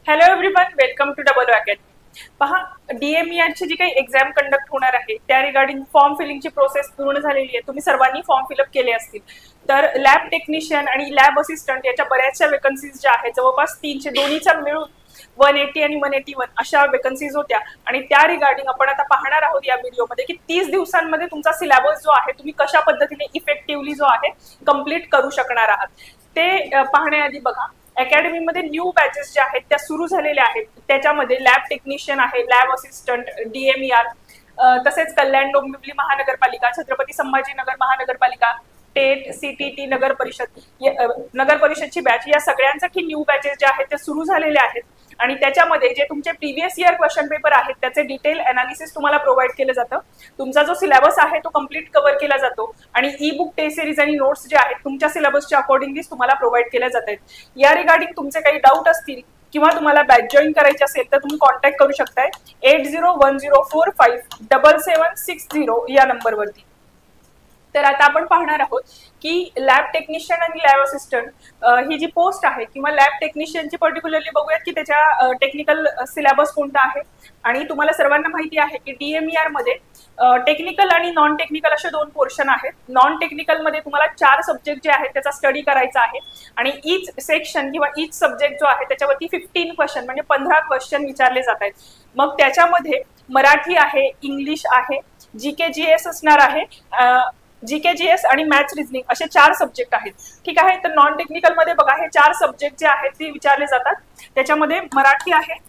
Hello everyone, welcome to double academy. पहा, DMER ची जी काही एक्झाम कंडक्ट होणार आहे त्या रिगार्डिंग फॉर्म फिलिंगची प्रोसेस पूर्ण झालेली आहे। तुम्ही सर्वांनी फॉर्म फिलअप केले असतील। तर लॅब टेक्निशियन आणि लॅब असिस्टंट याच्या बऱ्याचशा वेकन्सीज ज्या आहेत, जवळपास 300 दोन्हीच्या मिळून 180 आणि 181 अशा वेकन्सीज होत्या आणि त्या रिगार्डिंग आपण आता पाहणार आहोत या व्हिडिओमध्ये की 30 दिवसांमध्ये तुमचा सिलेबस जो आहे तुम्ही कशा पद्धतीने इफेक्टिव्हली जो आहे कंप्लीट करू शकणार आहात ते पाहण्याआधी बघा, अकॅडमीमध्ये न्यू बॅचेस ज्या आहेत त्या सुरू झालेल्या आहेत। त्याच्यामध्ये लॅब टेक्निशियन आहे, लॅब असिस्टंट, DMER, तसेच कल्याण डोंबिवली महानगरपालिका, छत्रपती संभाजीनगर महानगरपालिका, टेट, CTT, नगर परिषदची बॅच, या सगळ्यांसाठी न्यू बॅचेस ज्या आहेत त्या सुरू झालेल्या आहेत आणि त्याच्यामध्ये जे तुमचे प्रीवियस इयर क्वेश्चन पेपर आहेत त्याचे डिटेल अनालिसिस तुम्हाला प्रोव्हाइड केलं जातं। तुमचा जो सिलेबस आहे तो कंप्लीट कव्हर केला जातो आणि ई बुक, टेस्ट सिरीज आणि नोट्स जे आहेत तुमच्या सिलेबसच्या अकॉर्डिंगलीच तुम्हाला प्रोव्हाइड केल्या जात आहेत। या रिगार्डिंग तुमचे काही डाऊट असतील किंवा तुम्हाला बॅच जॉईन करायची असेल तर तुम्ही कॉन्टॅक्ट करू शकताय 8010457760 या नंबरवरती। तर आता आपण पाहणार आहोत की लॅब टेक्निशियन आणि लॅब असिस्टंट ही जी पोस्ट आहे किंवा लॅब टेक्निशियनची पर्टिक्युलरली बघूयात की त्याच्या टेक्निकल सिलेबस कोणता आहे। आणि तुम्हाला सर्वांना माहिती आहे की DMER मध्ये टेक्निकल आणि नॉन टेक्निकल असे दोन पोर्शन आहेत। नॉन टेक्निकल मध्ये तुम्हाला 4 सब्जेक्ट जे आहेत त्याचा स्टडी करायचा आहे आणि ईच सेक्शन किंवा ईच सब्जेक्ट जो आहे त्याच्यावरती 15 क्वेश्चन म्हणजे 15 क्वेश्चन विचारले जात आहेत। मग त्याच्यामध्ये मराठी आहे, इंग्लिश आहे, GK GS असणार आहे, GK GS आणि मॅथ्स रिझनिंग असे 4 सब्जेक्ट आहेत। ठीक आहे, तर नॉन टेक्निकल मध्ये बघा हे 4 सब्जेक्ट जे आहेत ते विचारले जातात। त्याच्यामध्ये मराठी आहे,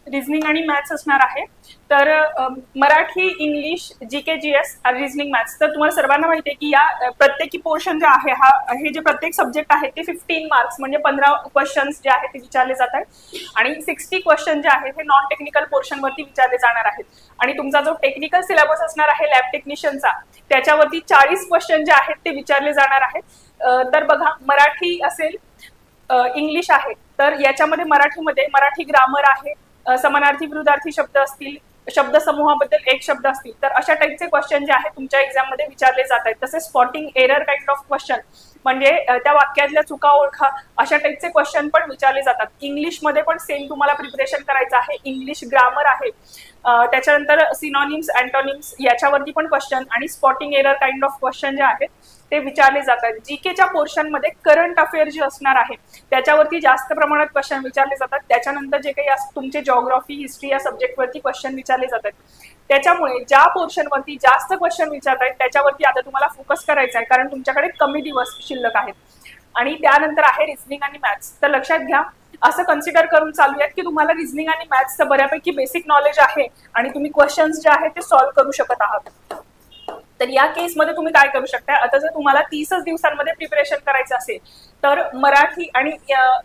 रिझनिंग आणि मॅथ्स असणार आहे। तर मराठी, इंग्लिश, GK GS आणि रिझनिंग मॅथ्स। तर तुम्हाला सर्वांना माहिती आहे की या प्रत्येकी पोर्शन जे आहे हे जे प्रत्येक सब्जेक्ट आहे ते 15 मार्क्स म्हणजे 15 क्वेश्चन्स जे आहेत ते विचारले जातात आणि 60 क्वेश्चन जे आहेत हे नॉन टेक्निकल पोर्शन वरती विचारले जाणार आहेत। आणि तुमचा जो टेक्निकल सिलेबस असणार आहे लॅब टेक्निशियनचा त्याच्यावरती 40 क्वेश्चन जे आहेत ते विचारले जाणार आहेत। तर बघा, मराठी असेल, इंग्लिश आहे, तर याच्यामध्ये मराठी ग्रामर आहे, समानार्थी विरुद्धार्थी शब्द असतील, शब्द समूहाबद्दल एक शब्द असतील, तर अशा टाइपचे क्वेश्चन जे आहेत तुमच्या एक्झाम मध्ये विचारले जात आहेत। तसेच spotting error kind of question म्हणजे त्या वाक्यातल्या चुका ओळखा अशा टाइपचे क्वेश्चन पण विचारले जातात। इंग्लिश मध्ये पण सेम तुम्हाला प्रिपरेशन करायचं आहे। इंग्लिश ग्रामर आहे, त्याच्यानंतर सिनॉनिम्स, अँटोनिम्स याच्यावरती पण क्वेश्चन आणि spotting error kind of question जे आहेत ते विचारले जातात। जीकेच्या पोर्शन मध्ये करंट अफेअर जे असणार आहे त्याच्यावरती जास्त प्रमाणात क्वेश्चन विचारले जातात। त्याच्यानंतर जे काही तुमचे जिओग्राफी, हिस्ट्री या सब्जेक्ट वरती क्वेश्चन विचारले जातात। त्याच्यामुळे ज्या पोर्शन वरती जास्त क्वेश्चन विचारतायत त्याच्यावरती आता तुम्हाला फोकस करायचा आहे, कारण तुमच्याकडे कमी दिवस शिल्लक आहेत। आणि त्यानंतर आहे रिझनिंग आणि मॅथ्स। तर लक्षात घ्या, असं कन्सिडर करून चालूयात की तुम्हाला रिझनिंग आणि मॅथ्सचं बऱ्यापैकी बेसिक नॉलेज आहे आणि तुम्ही क्वेश्चन्स जे आहेत ते सॉल्व्ह करू शकत आहात। तर या केसमध्ये तुम्ही काय करू शकता, आता जर तुम्हाला 30 दिवसांमध्ये प्रिपरेशन करायचं असेल तर मराठी आणि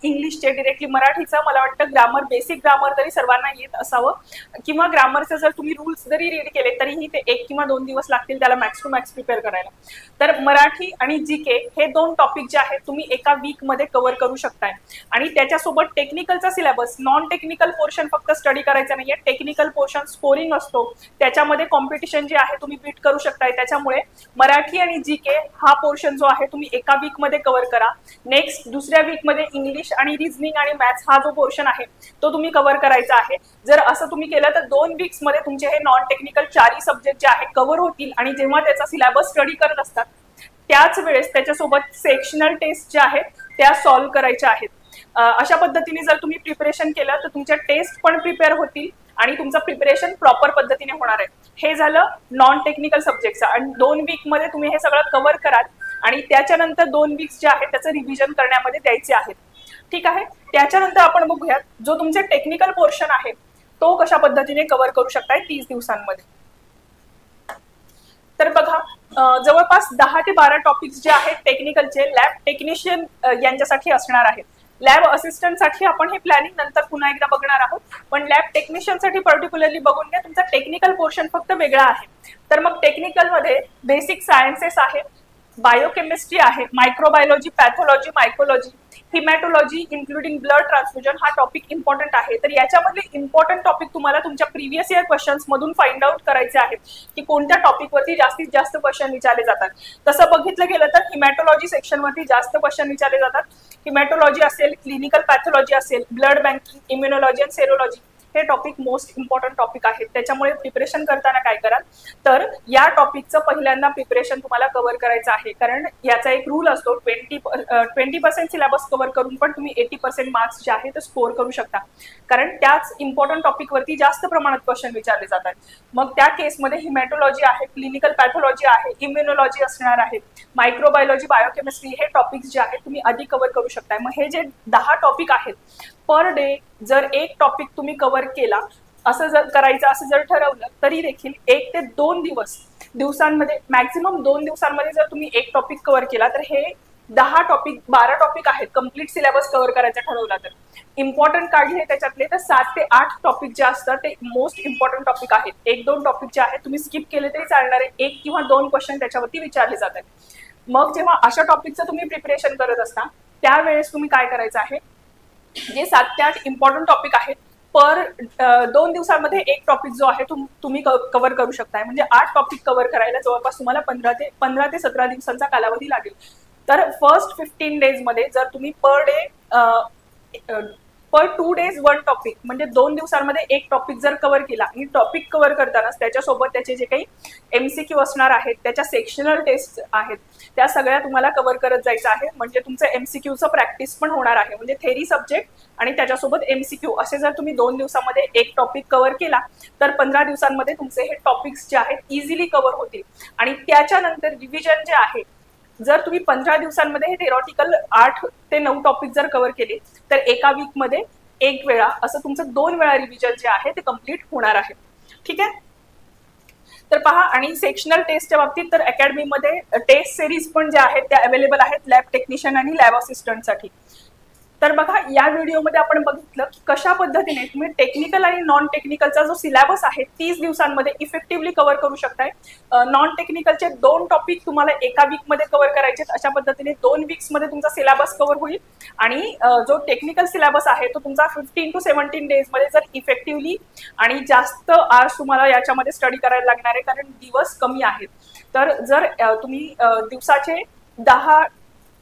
इंग्लिशचे डिरेक्टली मराठीचं मला वाटतं ग्रामर, बेसिक ग्रामर तरी सर्वांना येत असावं किंवा ग्रामरचे जर तुम्ही रूल्स जरी रीड केले तरीही ते 1 किंवा 2 दिवस लागतील त्याला मॅक्स टू मॅक्स प्रिपेअर करायला। तर मराठी आणि GK हे 2 टॉपिक जे आहेत तुम्ही एका वीक मध्ये कव्हर करू शकताय आणि त्याच्यासोबत टेक्निकलचा सिलेबस, नॉन टेक्निकल पोर्शन फक्त स्टडी करायचा नाहीये, टेक्निकल पोर्शन स्कोरिंग असतो त्याच्यामध्ये कॉम्पिटिशन जे आहे तुम्ही बीट करू शकताय। त्याच्यामुळे मराठी आणि GK हा पोर्शन जो आहे तुम्ही एका वीक मध्ये कव्हर करा। नेक्स्ट दुसऱ्या वीक मध्ये इंग्लिश आणि रिझनिंग आणि मॅथ्स हा जो पोर्शन आहे तो तुम्ही कव्हर करायचा आहे। जर असं तुम्ही केलं तर 2 वीक्स मध्ये तुमचे हे नॉन टेक्निकल 4 सब्जेक्ट जे आहेत कव्हर होतील आणि जेव्हा त्याचा सिलेबस स्टडी करत असतात त्याच वेळेस त्याच्यासोबत सेक्शनल टेस्ट ज्या आहेत त्या सॉल्व्ह करायच्या आहेत। अशा पद्धतीने जर तुम्ही प्रिपरेशन केलं तर तुमच्या टेस्ट पण प्रिपेअर होतील आणि तुमचं प्रिपरेशन प्रॉपर पद्धतीने होणार आहे। हे झालं नॉन टेक्निकल सब्जेक्टचं आणि 2 वीक मध्ये तुम्ही हे सगळं कव्हर कराल आणि त्याच्यानंतर 2 वीक्स जे आहेत त्याचं रिव्हिजन करण्यामध्ये द्यायचे आहेत। ठीक आहे, त्याच्यानंतर आपण बघूयात जो तुमचे टेक्निकल पोर्शन आहे तो कशा पद्धतीने कव्हर करू शकताय 30 दिवसांमध्ये। तर बघा, जवळपास 10 ते 12 टॉपिक्स जे आहेत टेक्निकलचे लॅब टेक्निशियन यांच्यासाठी असणार आहेत। लॅब असिस्टंट साठी आपण हे प्लॅनिंग नंतर पुन्हा एकदा बघणार आहोत, पण लॅब टेक्निशियन साठी पर्टिक्युलरली बघून घ्या, तुमचा टेक्निकल पोर्शन फक्त वेगळा आहे। तर मग टेक्निकल मध्ये बेसिक सायन्सेस आहे, बायोकेमिस्ट्री आहे, microbiology, pathology, mycology, haematology including blood transfusion हा टॉपिक इम्पॉर्टंट आहे. तर याच्यामधले इम्पॉर्टंट टॉपिक तुम्हाला तुमच्या प्रिव्हियस इयर क्वेश्चन्स मधून फाइंड आउट करायचे आहेत की कोणत्या टॉपिकवरती जास्तीत जास्त क्वेश्चन विचारले जातात. तसं बघितलं गेलं तर हिमॅटोलॉजी सेक्शनवरती जास्त क्वेश्चन विचारले जातात. हिमॅटोलॉजी असेल, क्लिनिकल पॅथॉलॉजी असेल, ब्लड बँकिंग, इम्युनॉलॉजी आणि सेरोलॉजी हे टॉपिक मोस्ट इम्पॉर्टंट टॉपिक आहेत. त्याच्यामुळे प्रिपरेशन करताना काय कराल तर या टॉपिकचं पहिल्यांदा प्रिपरेशन तुम्हाला कव्हर करायचं आहे. कारण याचा एक रूल असतो 20% सिलेबस कव्हर करून पण तुम्ही 80% मार्क्स जे आहे ते स्कोर करू शकता. कारण त्याच इम्पॉर्टंट टॉपिकवरती जास्त प्रमाणात क्वेश्चन विचारले जातात. मग त्या केसमध्ये हिमॅटोलॉजी आहे, क्लिनिकल पॅथॉलॉजी आहे, इम्युनॉलॉजी असणार आहे, मायक्रोबायोलॉजी, बायोकेमिस्ट्री हे टॉपिक्स जे आहेत तुम्ही आधी कव्हर करू शकताय. मग हे जे 10 टॉपिक आहेत पर डे जर एक टॉपिक तुम्ही कव्हर केला असं जर करायचं असं जर ठरवलं तरी देखील 1 ते 2 दिवसांमध्ये मॅक्झिमम 2 दिवसांमध्ये जर तुम्ही एक टॉपिक कव्हर केला तर हे 10 टॉपिक 12 टॉपिक आहेत कम्प्लीट सिलेबस कव्हर करायचा ठरवला तर. इम्पॉर्टंट काढले त्याच्यातले तर 7 ते 8 टॉपिक जे असतात ते मोस्ट इम्पॉर्टंट टॉपिक आहेत. 1-2 टॉपिक जे आहेत तुम्ही स्किप केले तरी चालणार आहे. 1 किंवा 2 क्वेश्चन त्याच्यावरती विचारले जातात. मग जेव्हा अशा टॉपिकचं तुम्ही प्रिपरेशन करत असता त्यावेळेस तुम्ही काय करायचं आहे, जे 7 ते 8 इम्पॉर्टंट टॉपिक आहेत पर 2 दिवसांमध्ये एक टॉपिक जो आहे तुम्ही कव्हर करू शकताय. म्हणजे 8 टॉपिक कव्हर करायला जवळपास तुम्हाला 15 ते 17 दिवसांचा कालावधी लागेल. तर फर्स्ट 15 डेजमध्ये जर तुम्ही पर 2 डेज 1 टॉपिक म्हणजे 2 दिवसांमध्ये एक टॉपिक जर कव्हर केला आणि टॉपिक कव्हर करतानाच त्याच्यासोबत त्याचे जे काही MCQ असणार आहेत, त्याच्या सेक्शनल टेस्ट आहेत त्या सगळ्या तुम्हाला कव्हर करत जायचं आहे. म्हणजे तुमचं MCQचं प्रॅक्टिस पण होणार आहे. म्हणजे थेरी सब्जेक्ट आणि त्याच्यासोबत MCQ असे जर तुम्ही 2 दिवसांमध्ये एक टॉपिक कव्हर केला तर 15 दिवसांमध्ये तुमचे हे टॉपिक्स जे आहेत इझिली कव्हर होतील. आणि त्याच्यानंतर रिव्हिजन जे आहे जर तुम्ही 15 दिवसांमध्ये हे थेरॉटिकल 8 ते 9 टॉपिक जर कव्हर केले तर एका वीकमध्ये 1 वेळा असं तुमचं 2 वेळा रिव्हिजन जे आहे ते कम्प्लीट होणार आहे. ठीक आहे. तर पहा, आणि सेक्शनल टेस्टच्या बाबतीत तर अकॅडमीमध्ये टेस्ट सिरीज पण ज्या आहेत त्या अवेलेबल आहेत लॅब टेक्निशियन आणि लॅब असिस्टंटसाठी. तर बघा, या व्हिडिओमध्ये आपण बघितलं की कशा पद्धतीने तुम्ही टेक्निकल आणि नॉन टेक्निकलचा जो सिलेबस आहे 30 दिवसांमध्ये इफेक्टिव्हली कव्हर करू शकताय. नॉन टेक्निकलचे 2 टॉपिक तुम्हाला एका वीकमध्ये कव्हर करायचे. अशा पद्धतीने 2 वीक्समध्ये तुमचा सिलेबस कव्हर होईल. आणि जो टेक्निकल सिलेबस आहे तो तुमचा 15 to 17 डेजमध्ये जर इफेक्टिव्हली आणि जास्त आवर्स तुम्हाला याच्यामध्ये स्टडी करायला लागणार आहे कारण दिवस कमी आहेत. तर जर तुम्ही दिवसाचे 10+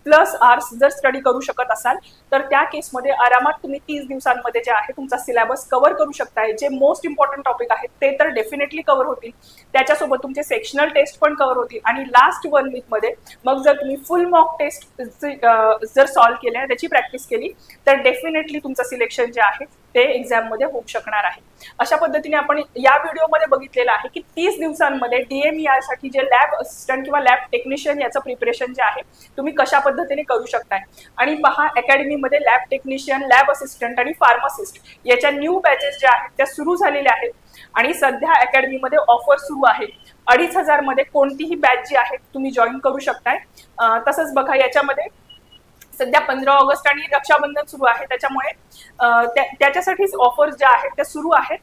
आवर्स जर स्टडी करू शकत असाल तर त्या केसमध्ये आरामात तुम्ही 30 दिवसांमध्ये जे आहे तुमचा सिलेबस कव्हर करू शकताय. जे मोस्ट इम्पॉर्टंट टॉपिक आहेत ते तर डेफिनेटली कव्हर होतील, त्याच्यासोबत तुमचे सेक्शनल टेस्ट पण कव्हर होतील. आणि लास्ट 1 वीकमध्ये मग जर तुम्ही फुल मॉक टेस्ट जर सॉल्व्ह केल्या त्याची प्रॅक्टिस केली तर डेफिनेटली तुमचं सिलेक्शन जे आहे ते एक्झाममध्ये होऊ शकणार आहे. अशा पद्धतीने आपण या व्हिडिओमध्ये बघितलेलं आहे की 30 दिवसांमध्ये DME साठी जे लॅब असिस्टंट किंवा लॅब टेक्निशियन याचं प्रिपरेशन जे आहे तुम्ही कशा पद्धतीने करू शकताय. आणि पहा, अकॅडमीमध्ये लॅब टेक्निशियन, लॅब असिस्टंट आणि फार्मासिस्ट याच्या न्यू बॅचेस ज्या आहेत त्या सुरू झालेल्या आहेत. आणि सध्या अकॅडमीमध्ये ऑफर सुरू आहे. 2500 मध्ये कोणतीही बॅच जी आहे तुम्ही जॉईन करू शकताय. तसंच बघा, याच्यामध्ये सध्या 15 ऑगस्ट आणि रक्षाबंधन सुरू आहे त्याच्यामुळे त्याच्यासाठीच ऑफर्स ज्या आहेत त्या सुरू आहेत.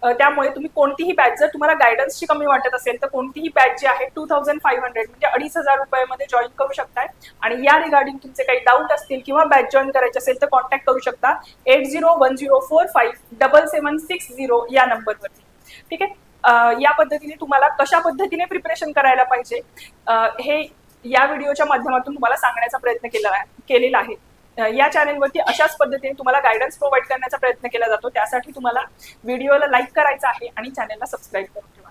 त्यामुळे तुम्ही कोणतीही बॅच जर तुम्हाला गायडन्सची कमी वाटत असेल तर कोणतीही बॅच जी आहे 2500 म्हणजे 2500 रुपयामध्ये जॉईन करू शकताय. आणि या रिगार्डिंग तुमचे काही डाऊट असतील किंवा बॅच जॉईन करायचे असेल तर कॉन्टॅक्ट करू शकता 8010457760 या नंबरवरती. ठीक आहे. या पद्धतीने तुम्हाला कशा पद्धतीने प्रिपरेशन करायला पाहिजे हे या व्हिडिओच्या माध्यमातून तुम्हाला सांगण्याचा प्रयत्न केलेला आहे. या चॅनलवरती अशाच पद्धतीने तुम्हाला गायडन्स प्रोव्हाइड करण्याचा प्रयत्न केला जातो. त्यासाठी तुम्हाला व्हिडिओला लाईक करायचा आहे आणि चॅनलला सबस्क्राईब करून ठेवा.